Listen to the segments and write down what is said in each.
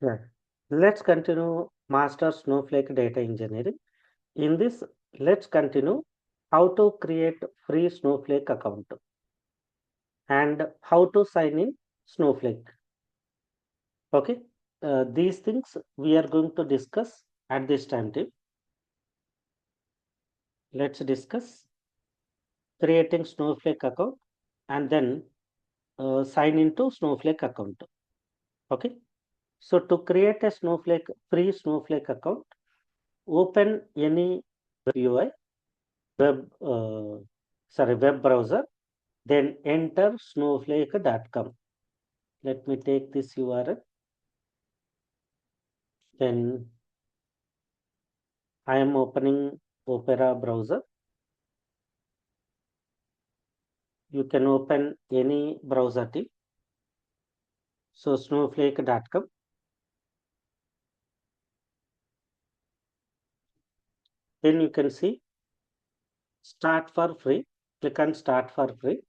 Yeah. Let's continue Master Snowflake Data Engineering. In this, let's continue how to create free Snowflake account and how to sign in Snowflake. Okay. These things we are going to discuss at this time. Tip. Let's discuss creating Snowflake account and then sign into Snowflake account. Okay. So to create a Snowflake free Snowflake account, open any UI web web browser, then enter snowflake.com. Let me take this URL. Then I am opening Opera browser. You can open any browser tip. So snowflake.com. Then you can see start for free. Click on start for free.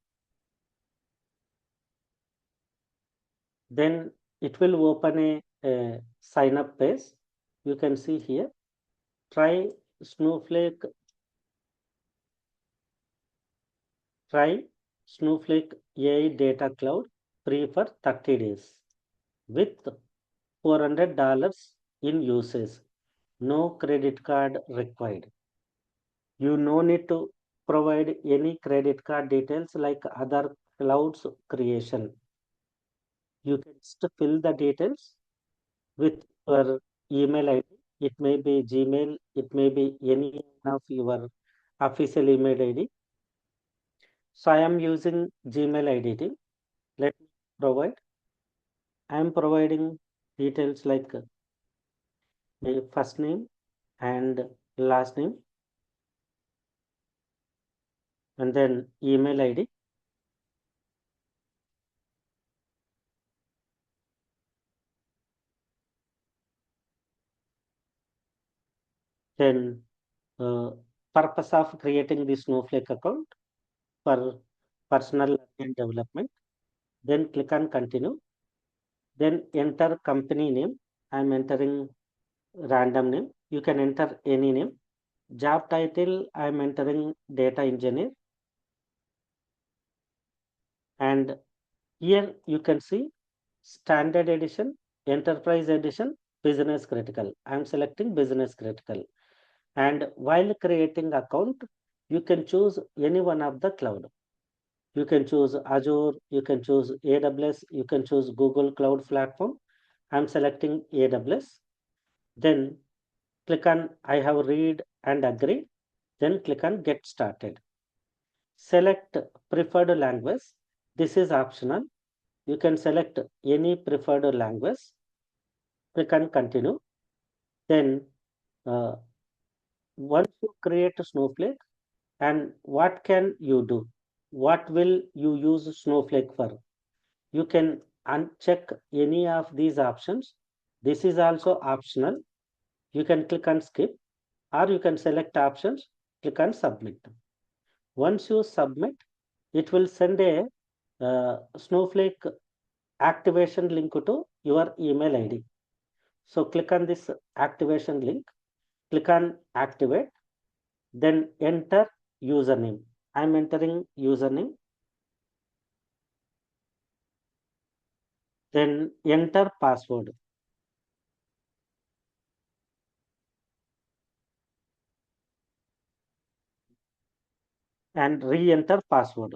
Then it will open a sign up page. You can see here. Try Snowflake. Try Snowflake AI Data Cloud free for 30 days with $400 in usage. No credit card required. You no need to provide any credit card details like other clouds creation. You can just fill the details with your email ID. It may be Gmail, it may be any of your official email ID. So I am using Gmail ID. Let me provide. I am providing details like my first name and last name and then email ID. Then purpose of creating the Snowflake account for personal and development. Then click on continue. Then enter company name. I'm entering random name. You can enter any name. Job title, I'm entering data engineer. And here you can see standard edition, enterprise edition, business critical. I'm selecting business critical. And while creating account, you can choose any one of the cloud. You can choose Azure, you can choose AWS, you can choose Google Cloud Platform. I'm selecting AWS. Then click on I have read and agree. Then click on get started. Select preferred language. This is optional. You can select any preferred language. Click on continue. Then uh, once you create a Snowflake, and what can you do? What will you use Snowflake for? You can uncheck any of these options. This is also optional. You can click on skip or you can select options, click on submit. Once you submit, it will send a Snowflake activation link to your email ID. So click on this activation link, click on activate, then enter username. I'm entering username, then enter password and re-enter password.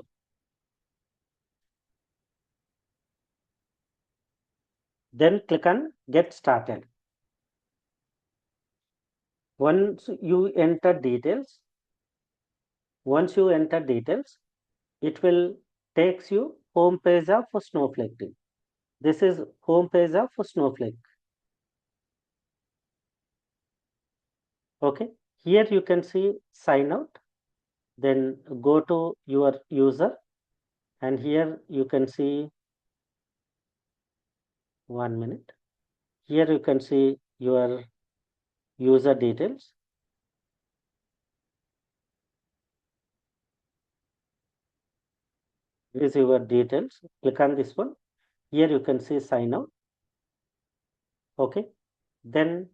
Then click on get started. Once you enter details, once you enter details, it will takes you home page of Snowflake. This is home page of Snowflake. Okay. Here you can see sign out. Then go to your user and here you can see 1 minute. Here you can see your user details. This is your details. Click on this one. Here you can see sign out. Okay. Then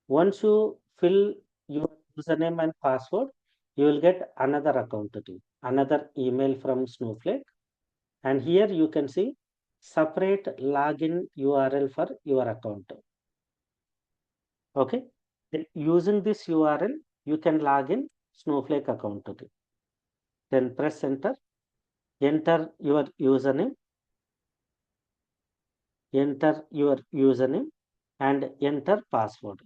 once you fill your username and password, you will get another account to do, another email from Snowflake. And here you can see separate login URL for your account. Okay. Then using this URL, you can log in Snowflake account to do. Then press enter, enter your username, and enter password.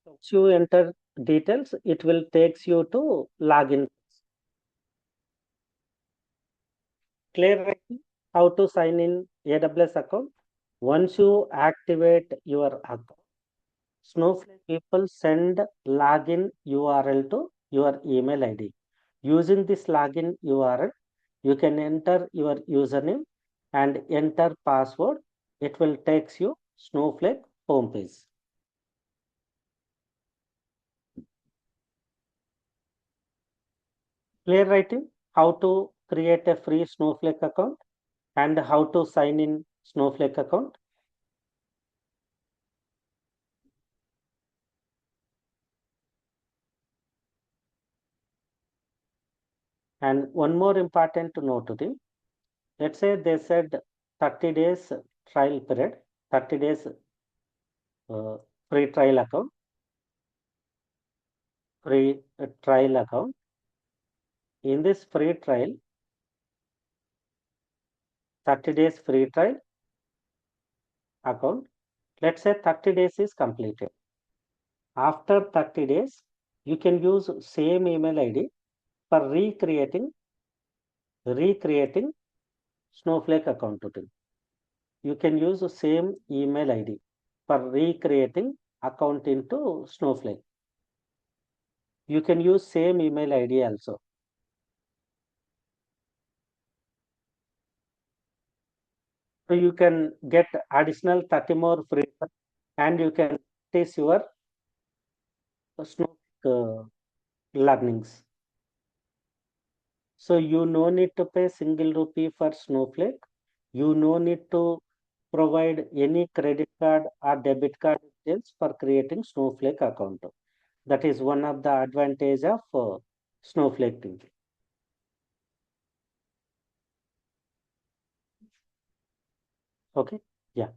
Once you enter details, it will takes you to login. Clear writing, how to sign in AWS account. Once you activate your account, Snowflake people send login URL to your email ID. Using this login URL, you can enter your username and enter password. It will takes you Snowflake homepage. Clear writing, how to create a free Snowflake account and how to sign in Snowflake account. And one more important to note to them. Let's say they said 30 days trial period, 30 days uh, free trial account, free trial account. In this free trial, 30 days free trial account, let's say 30 days is completed. After 30 days, you can use same email ID for recreating Snowflake account tool. You can use the same email ID for recreating account into Snowflake. You can use same email ID also. So you can get additional 30 more free and you can test your Snowflake learnings. So you no need to pay single rupee for Snowflake. You no need to provide any credit card or debit card details for creating Snowflake account. That is one of the advantage of Snowflake team. Okay. Yeah.